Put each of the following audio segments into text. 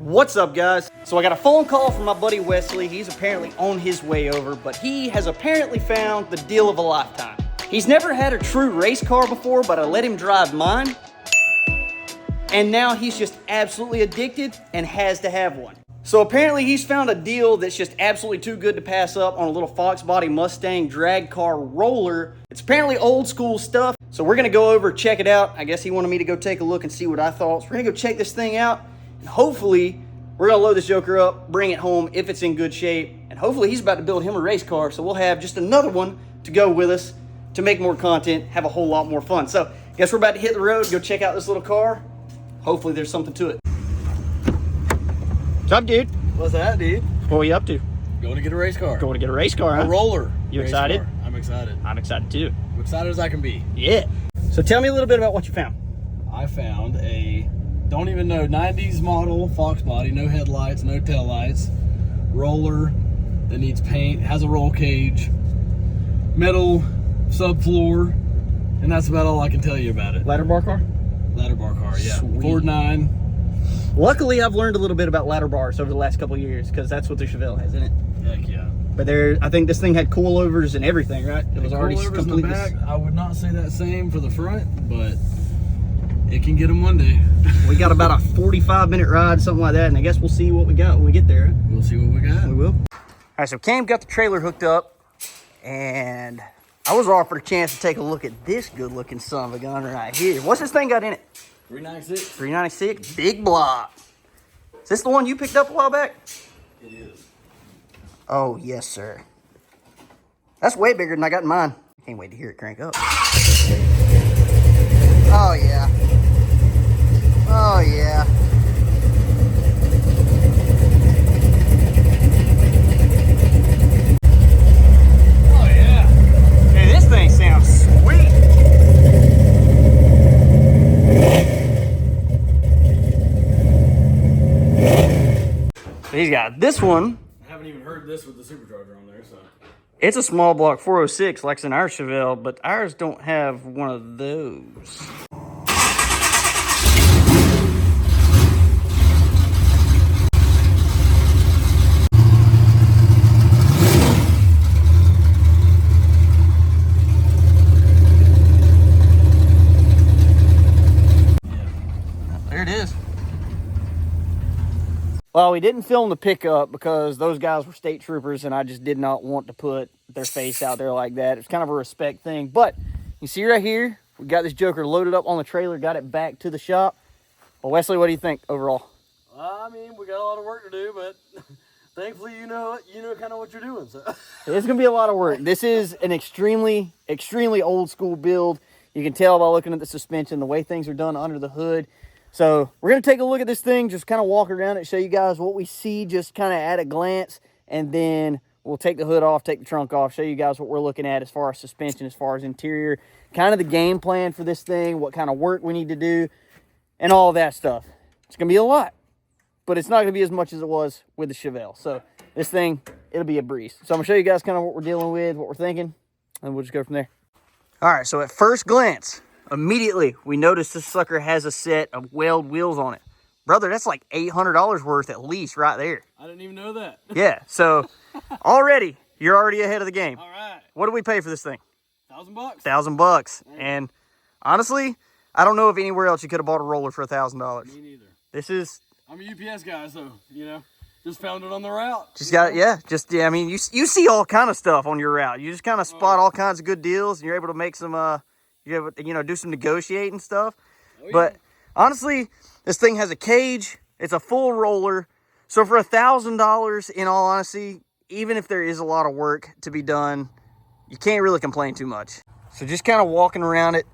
What's up, guys? So I got a phone call from my buddy Wesley. He's apparently on his way over, but he has apparently found the deal of a lifetime. He's never had a true race car before, but I let him drive mine. And now he's just absolutely addicted and has to have one. So apparently he's found a deal that's just absolutely too good to pass up on a little Fox body Mustang drag car roller. It's apparently old school stuff. So we're gonna go over, check it out. I guess he wanted me to go take a look and see what I thought. So we're gonna go check this thing out. And hopefully we're gonna load this joker up, bring it home if it's in good shape. And hopefully he's about to build him a race car. So we'll have just another one to go with us to make more content, have a whole lot more fun. So guess we're about to hit the road, go check out this little car. Hopefully there's something to it. What's up, dude? What's that, dude? What are you up to? Going to get a race car. Going to get a race car, huh? A roller. You excited? Car. I'm excited. I'm excited too. I'm excited as I can be. Yeah. So tell me a little bit about what you found. I found a, don't even know, 90s model Fox body, no headlights, no taillights, roller that needs paint, has a roll cage, metal subfloor, and that's about all I can tell you about it. Ladder bar car? Ladder bar car, yeah. Sweet. Ford 9. Luckily, I've learned a little bit about ladder bars over the last couple of years because that's what the Chevelle has in it. Heck yeah. But I think this thing had coilovers and everything, right? It was already completely. In the back, I would not say that same for the front, but it can get them one day. We got about a 45-minute ride, something like that, and I guess we'll see what we got when we get there. We'll see what we got. We will. All right, so Cam got the trailer hooked up, and I was offered a chance to take a look at this good-looking son of a gun right here. What's this thing got in it? 396. 396, big block. Is this the one you picked up a while back? It is. Oh, yes, sir. That's way bigger than I got in mine. I can't wait to hear it crank up. Oh, yeah. Oh, yeah. Oh, yeah. Hey, this thing sounds sweet. He's got this one. I haven't even heard this with the supercharger on there, so. It's a small block 406 like in our Chevelle, but ours don't have one of those. There it is. Well, we didn't film the pickup because those guys were state troopers and I just did not want to put their face out there like that. It's kind of a respect thing. But you see right here, we got this joker loaded up on the trailer, got it back to the shop. Well, Wesley, what do you think overall? I mean, we got a lot of work to do, but thankfully you know kind of what you're doing. So It's going to be a lot of work. This is an extremely old school build. You can tell by looking at the suspension, the way things are done under the hood. So we're going to take a look at this thing, just kind of walk around it, show you guys what we see just kind of at a glance, and then we'll take the hood off, take the trunk off, show you guys what we're looking at as far as suspension, as far as interior, kind of the game plan for this thing, what kind of work we need to do, and all that stuff. It's going to be a lot, but it's not going to be as much as it was with the Chevelle. So this thing, it'll be a breeze. So I'm going to show you guys kind of what we're dealing with, what we're thinking, and we'll just go from there. All right, so at first glance, immediately, we notice this sucker has a set of weld wheels on it. Brother, that's like $800 worth at least right there. I didn't even know that. Yeah, so you're already ahead of the game. All right. What did we pay for this thing? $1,000. $1,000. And honestly, I don't know if anywhere else you could have bought a roller for $1,000. Me neither. This is... I'm a UPS guy, so, just found it on the route. I mean, you see all kind of stuff on your route. You just kind of spot all kinds of good deals, and you're able to make some... do some negotiating stuff. Oh, yeah. But honestly, this thing has a cage. It's a full roller. So for $1,000, in all honesty, even if there is a lot of work to be done, you can't really complain too much. So just kind of walking around it,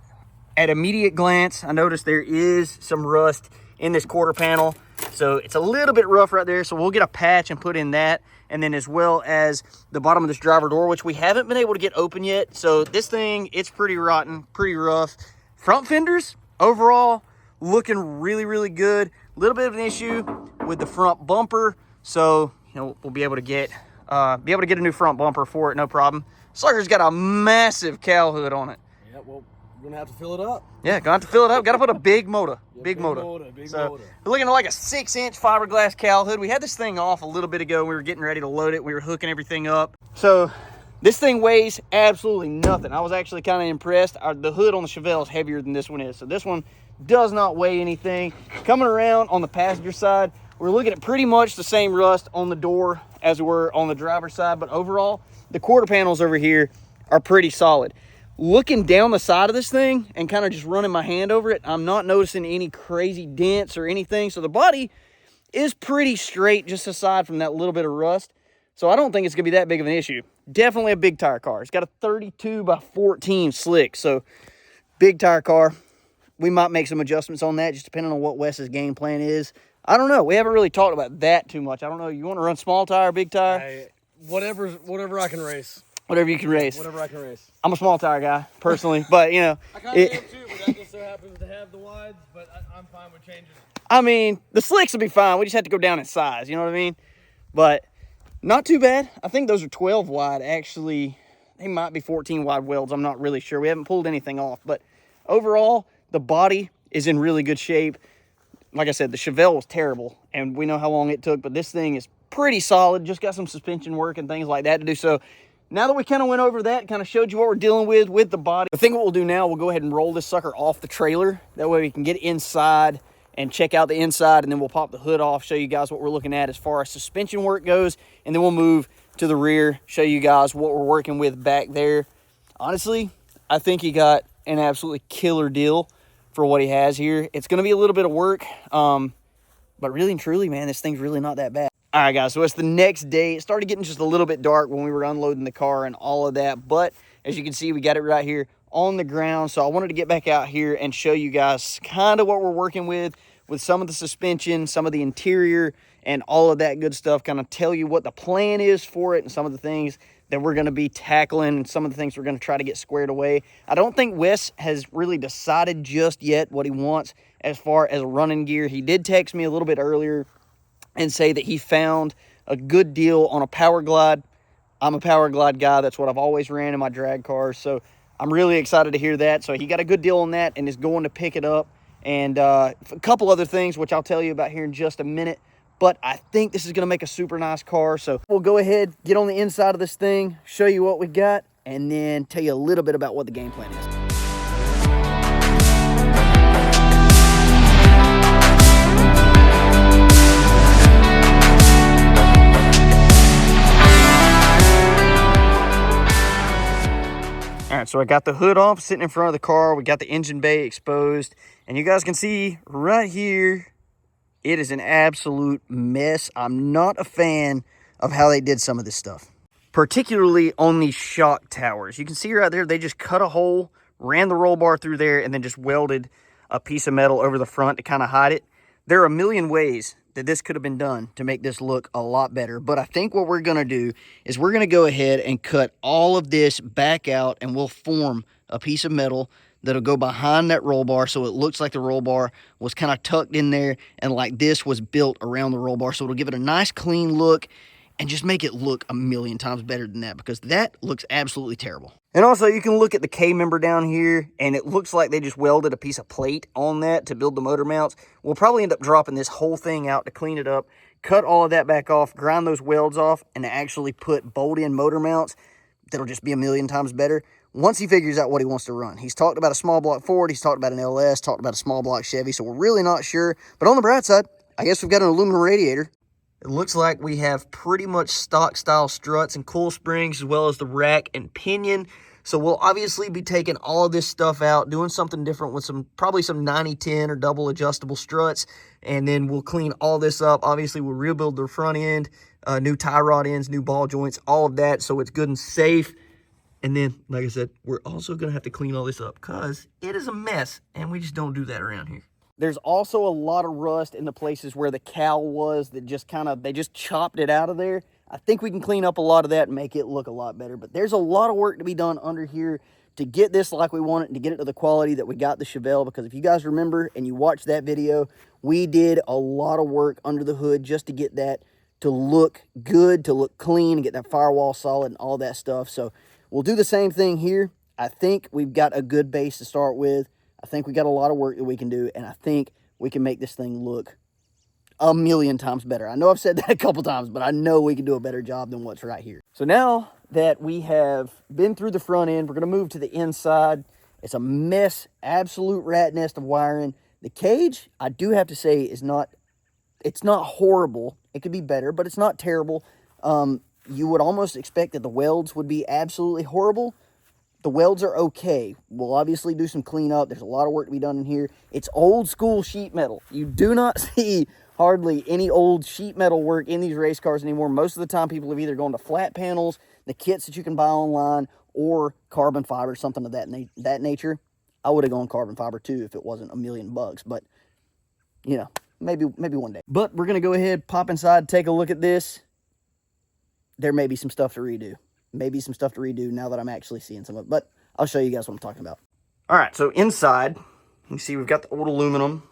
at immediate glance, I noticed there is some rust in this quarter panel. So it's a little bit rough right there. So we'll get a patch and put in that. And then as well as the bottom of this driver door, which we haven't been able to get open yet. So this thing, it's pretty rotten, pretty rough. Front fenders, overall, looking really, really good. A little bit of an issue with the front bumper. So, we'll be able to get a new front bumper for it, no problem. Sucker's got a massive cow hood on it. Yeah, well, You're gonna have to fill it up. Yeah, gonna have to fill it up. Got to put a big motor. Yeah, big motor. Big So motor. we're looking at like a 6-inch fiberglass cowl hood. We had this thing off a little bit ago. We were getting ready to load it. We were hooking everything up. So this thing weighs absolutely nothing. I was actually kind of impressed. The hood on the Chevelle is heavier than this one is. So this one does not weigh anything. Coming around on the passenger side, we're looking at pretty much the same rust on the door as we were on the driver's side. But overall, the quarter panels over here are pretty solid. Looking down the side of this thing and kind of just running my hand over it, I'm not noticing any crazy dents or anything. So the body is pretty straight, just aside from that little bit of rust. So I don't think it's gonna be that big of an issue. Definitely a big tire car. It's got a 32 by 14 slick, so big tire car. We might make some adjustments on that, just depending on what Wes's game plan is. I don't know. We haven't really talked about that too much. I don't know. You want to run small tire, big tire? Whatever I can race. Whatever you can race. Whatever I can race. I'm a small tire guy, personally, but you know. I kind of am too, but that just so happens to have the wides, but I'm fine with changing it. I mean, the slicks will be fine. We just have to go down in size, you know what I mean? But not too bad. I think those are 12 wide. Actually, they might be 14 wide welds. I'm not really sure. We haven't pulled anything off, but overall, the body is in really good shape. Like I said, the Chevelle was terrible, and we know how long it took, but this thing is pretty solid. Just got some suspension work and things like that to do. So now that we kind of went over that, kind of showed you what we're dealing with the body, I think what we'll do now, we'll go ahead and roll this sucker off the trailer. That way we can get inside and check out the inside, and then we'll pop the hood off, show you guys what we're looking at as far as suspension work goes, and then we'll move to the rear, show you guys what we're working with back there. Honestly, I think he got an absolutely killer deal for what he has here. It's going to be a little bit of work, but really and truly, man, this thing's really not that bad. All right, guys, so it's the next day. It started getting just a little bit dark when we were unloading the car and all of that, but as you can see, we got it right here on the ground. So I wanted to get back out here and show you guys kind of what we're working with some of the suspension, some of the interior, and all of that good stuff. Kind of tell you what the plan is for it and some of the things that we're going to be tackling and some of the things we're going to try to get squared away. I don't think Wes has really decided just yet what he wants as far as running gear. He did text me a little bit earlier and say that he found a good deal on a Power Glide. I'm a Power Glide guy. That's what I've always ran in my drag cars. So I'm really excited to hear that. So he got a good deal on that and is going to pick it up. And a couple other things, which I'll tell you about here in just a minute. But I think this is going to make a super nice car. So we'll go ahead, get on the inside of this thing, show you what we got, and then tell you a little bit about what the game plan is. All right, so I got the hood off, sitting in front of the car. We got the engine bay exposed, and you guys can see right here, it is an absolute mess. I'm not a fan of how they did some of this stuff, particularly on these shock towers. You can see right there, they just cut a hole, ran the roll bar through there, and then just welded a piece of metal over the front to kind of hide it. There are a million ways that this could have been done to make this look a lot better. But I think what we're going to do is we're going to go ahead and cut all of this back out, and we'll form a piece of metal that'll go behind that roll bar so it looks like the roll bar was kind of tucked in there and like this was built around the roll bar. So it'll give it a nice clean look and just make it look a million times better than that, because that looks absolutely terrible. And also, you can look at the K-member down here, and it looks like they just welded a piece of plate on that to build the motor mounts. We'll probably end up dropping this whole thing out to clean it up, cut all of that back off, grind those welds off, and actually put bolt-in motor mounts that'll just be a million times better once he figures out what he wants to run. He's talked about a small block Ford, he's talked about an LS, talked about a small block Chevy, so we're really not sure. But on the bright side, I guess we've got an aluminum radiator. It looks like we have pretty much stock style struts and coil springs, as well as the rack and pinion. So we'll obviously be taking all of this stuff out, doing something different with probably some 90-10 or double adjustable struts, and then we'll clean all this up. Obviously, we'll rebuild the front end, new tie rod ends, new ball joints, all of that, so it's good and safe. And then, like I said, we're also going to have to clean all this up because it is a mess, and we just don't do that around here. There's also a lot of rust in the places where the cowl was that they just chopped it out of there. I think we can clean up a lot of that and make it look a lot better. But there's a lot of work to be done under here to get this like we want it and to get it to the quality that we got the Chevelle. Because if you guys remember and you watched that video, we did a lot of work under the hood just to get that to look good, to look clean, and get that firewall solid and all that stuff. So we'll do the same thing here. I think we've got a good base to start with. I think we got a lot of work that we can do, and I think we can make this thing look a million times better. I know I've said that a couple times, but I know we can do a better job than what's right here. So now that we have been through the front end, we're going to move to the inside. It's a mess, absolute rat nest of wiring. The cage, I do have to say, it's not horrible. It could be better, but it's not terrible. You would almost expect that the welds would be absolutely horrible. The welds are okay. We'll obviously do some cleanup. There's a lot of work to be done in here. It's old school sheet metal. You do not see hardly any old sheet metal work in these race cars anymore. Most of the time, people have either gone to flat panels, the kits that you can buy online, or carbon fiber, something of that nature. I would have gone carbon fiber too if it wasn't $1,000,000, but you know, maybe one day. But we're gonna go ahead, pop inside, take a look at this. There may be some stuff to redo. Maybe some stuff to redo now that I'm actually seeing some of it, but I'll show you guys what I'm talking about. All right, so inside, you see we've got the old aluminum.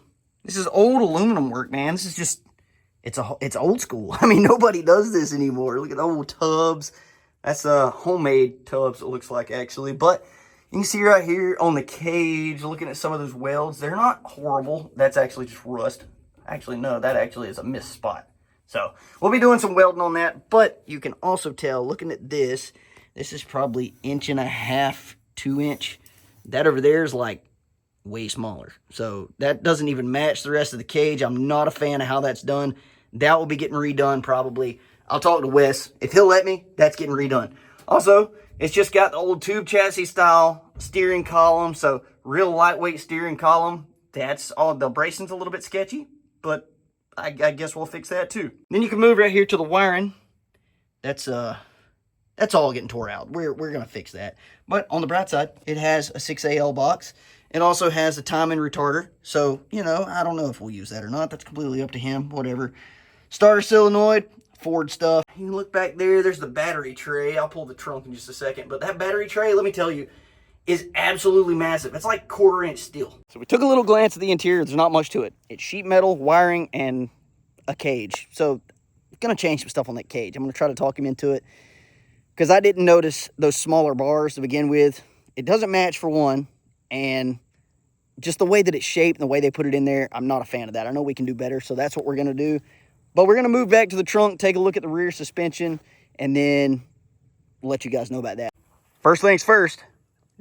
This is old aluminum work, man. This is just, it's old school. I mean, nobody does this anymore. Look at the old tubs. That's homemade tubs, it looks like, actually. But you can see right here on the cage, looking at some of those welds, they're not horrible. That's actually just rust. Actually, no, that actually is a missed spot. So we'll be doing some welding on that, but you can also tell, looking at this is probably 1.5 inch, 2 inch. That over there is like way smaller. So that doesn't even match the rest of the cage. I'm not a fan of how that's done. That will be getting redone probably. I'll talk to Wes. If he'll let me, that's getting redone. Also, it's just got the old tube chassis style steering column. So real lightweight steering column. That's all. The bracing's a little bit sketchy, but I guess we'll fix that too. Then you can move right here to the wiring. That's all getting tore out. We're gonna fix that. But on the bright side, it has a 6AL box. It also has a timing retarder. So, you know, I don't know if we'll use that or not. That's completely up to him, whatever. Starter solenoid, Ford stuff. You can look back there, there's the battery tray. I'll pull the trunk in just a second. But that battery tray, let me tell you, is absolutely massive. It's like 1/4 inch steel. So we took a little glance at the interior. There's not much to it. It's sheet metal, wiring, and a cage. So I'm going to change some stuff on that cage. I'm going to try to talk him into it because I didn't notice those smaller bars to begin with. It doesn't match for one, and just the way that it's shaped and the way they put it in there, I'm not a fan of that. I know we can do better, so that's what we're going to do. But we're going to move back to the trunk, take a look at the rear suspension, and then we'll let you guys know about that. First things first,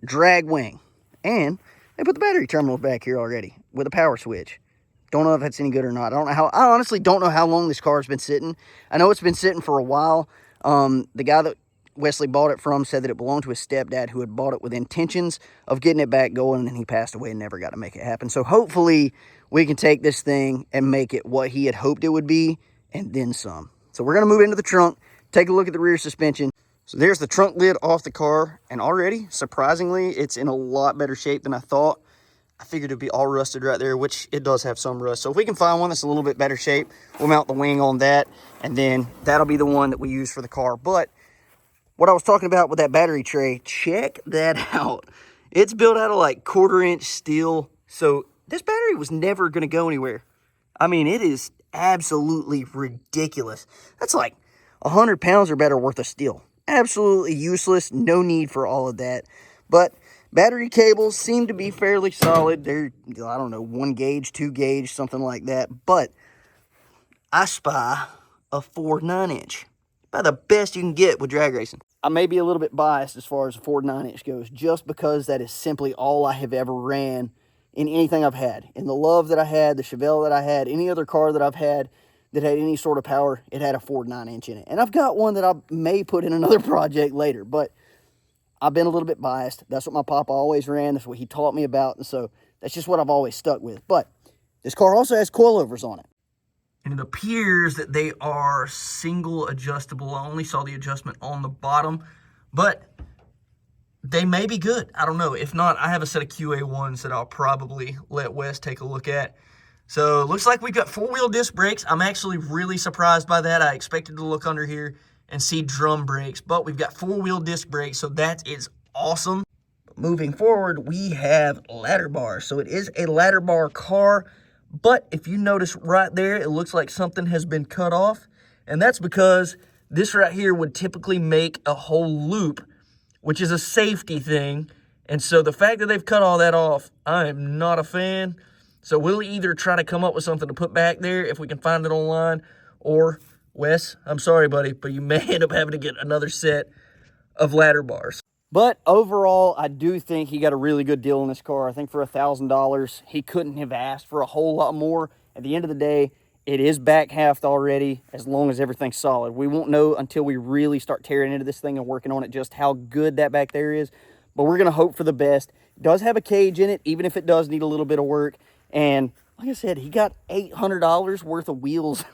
drag wing. And they put the battery terminal back here already with a power switch. Don't know if that's any good or not. I honestly don't know how long this car has been sitting. I know it's been sitting for a while. The guy that Wesley bought it from said that it belonged to his stepdad, who had bought it with intentions of getting it back going, and he passed away and never got to make it happen. So hopefully we can take this thing and make it what he had hoped it would be, and then some. So we're going to move into the trunk, take a look at the rear suspension. So there's the trunk lid off the car, and already, surprisingly, it's in a lot better shape than I thought. I figured it'd be all rusted right there, which it does have some rust. So if we can find one that's a little bit better shape, we'll mount the wing on that, and then that'll be the one that we use for the car. But what I was talking about with that battery tray, check that out. It's built out of like 1/4 inch steel. So this battery was never going to go anywhere. I mean, it is absolutely ridiculous. That's like 100 pounds or better worth of steel. Absolutely useless. No need for all of that. But battery cables seem to be fairly solid. They're, I don't know, 1 gauge, 2 gauge, something like that. But I spy a Ford 9-inch. About the best you can get with drag racing. I may be a little bit biased as far as a Ford 9-inch goes, just because that is simply all I have ever ran in anything I've had. In the Love that I had, the Chevelle that I had, any other car that I've had that had any sort of power, it had a Ford 9-inch in it. And I've got one that I may put in another project later, but I've been a little bit biased. That's what my papa always ran. That's what he taught me about. And so that's just what I've always stuck with. But this car also has coilovers on it. And it appears that they are single adjustable. I only saw the adjustment on the bottom, but they may be good. I don't know. If not, I have a set of QA1s that I'll probably let Wes take a look at. So it looks like we've got 4-wheel disc brakes. I'm actually really surprised by that. I expected to look under here and see drum brakes, but we've got 4-wheel disc brakes, so that is awesome. Moving forward, we have ladder bars. So it is a ladder bar car, but if you notice right there, it looks like something has been cut off, and that's because this right here would typically make a whole loop, which is a safety thing, And so the fact that they've cut all that off, I am not a fan. So we'll either try to come up with something to put back there if we can find it online, or, Wes, I'm sorry, buddy, but you may end up having to get another set of ladder bars. But overall, I do think he got a really good deal on this car. I think for $1,000, he couldn't have asked for a whole lot more. At the end of the day, it is back halved already, as long as everything's solid. We won't know until we really start tearing into this thing and working on it just how good that back there is. But we're going to hope for the best. It does have a cage in it, even if it does need a little bit of work. And like I said, he got $800 worth of wheels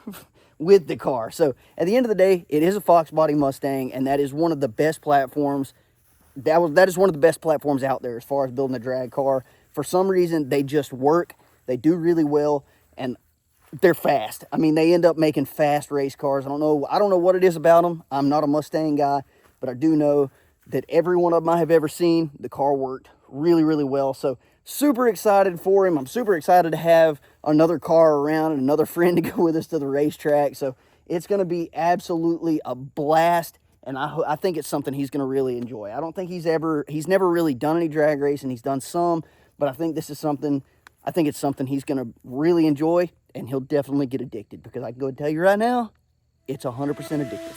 with the car. So at the end of the day, it is a Fox body Mustang, and that is one of the best platforms. That is one of the best platforms out there as far as building a drag car. For some reason, they just work. They do really well, and they're fast. I mean, they end up making fast race cars. I don't know what it is about them. I'm not a Mustang guy, but I do know that every one of them I have ever seen, the car worked really, really well. So super excited for him. I'm super excited to have another car around and another friend to go with us to the racetrack. So it's going to be absolutely a blast. And I think it's something he's going to really enjoy. I don't think he's never really done any drag racing. He's done some, but I think it's something he's going to really enjoy, and he'll definitely get addicted, because I can go and tell you right now, it's 100% addictive.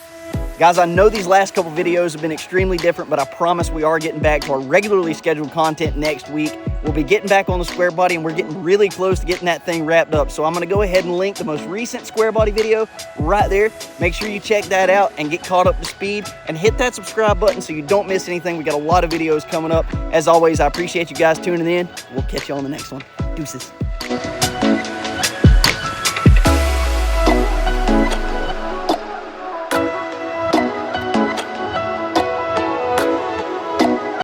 Guys, I know these last couple videos have been extremely different, but I promise we are getting back to our regularly scheduled content next week. We'll be getting back on the square body, and we're getting really close to getting that thing wrapped up. So I'm going to go ahead and link the most recent square body video right there. Make sure you check that out and get caught up to speed, and hit that subscribe button so you don't miss anything. We got a lot of videos coming up. As always, I appreciate you guys tuning in. We'll catch you on the next one. Deuces.